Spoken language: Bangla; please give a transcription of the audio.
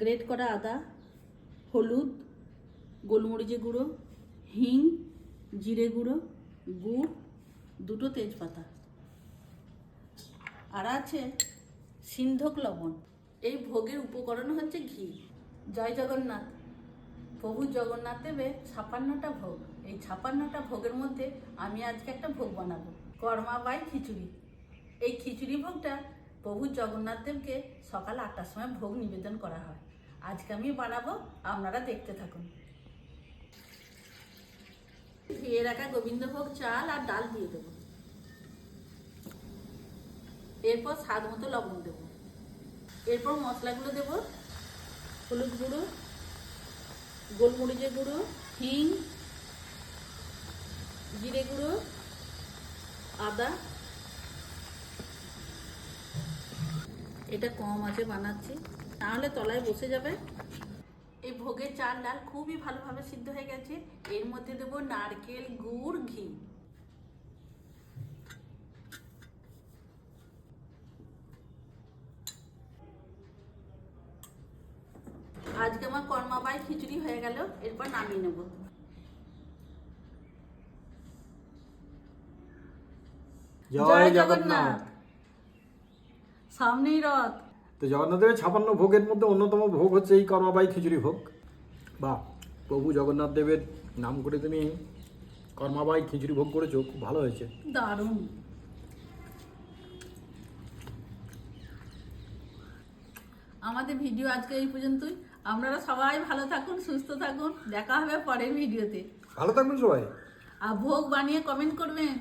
গ্রেট করা আদা, হলুদ, গোলমরিচের গুঁড়ো, হিং, জিরে গুঁড়ো, গুড়, 2টো তেজপাতা, আর আছে সিন্ধক লবণ। এই ভোগের উপকরণ হচ্ছে ঘি। জয় জগন্নাথ। প্রভু জগন্নাথ দেবের 56টা ভোগ। এই 56টা ভোগের মধ্যে আমি আজকে একটা ভোগ বানাবো, কর্মা বাই খিচুড়ি। এই খিচুড়ি ভোগটা প্রভু জগন্নাথ দেবকে সকাল 8টার সময় ভোগ নিবেদন করা হয়। আজকে আমি বানাবো, আপনারা দেখতে থাকুন। ধুয়ে রাখা গোবিন্দভোগ চাল আর ডাল দিয়ে দেবো। এরপর স্বাদ মতো লবণ দেবো। এরপর মশলাগুলো দেবো, হলুদ গুঁড়ো, গোলমরিচের গুঁড়ো, হিং, জিরে গুঁড়ো, আদা। এটা কম আছে বানাচ্ছি, তাহলে তলায় বসে যাবে। এই ভোগের চাল ডাল খুবই ভালোভাবে সিদ্ধ হয়ে গেছে। এর মধ্যে দেবো নারকেল, গুড়, ঘি। আজকে আমার কর্মা বাই খিচুড়ি হয়ে গেল। এরপর নামিয়ে নেব। জয় জগন্নাথ। সামনেই রথ। তো জগন্নাথের 56 ভোগের মধ্যে অন্যতম ভোগ হচ্ছে এই কর্মাবাই খিচুড়ি ভোগ। বা প্রভু জগন্নাথ দেবের নাম করে তুমি কর্মাবাই খিচুড়ি ভোগ করেছো, খুব ভালো হয়েছে। দারুণ। আমাদের ভিডিও আজকে এই পর্যন্তই। আপনারা সবাই ভালো থাকুন, সুস্থ থাকুন। দেখা হবে পরের ভিডিওতে। ভালো থাকবেন সবাই। আর ভোগ বানিয়ে কমেন্ট করবেন।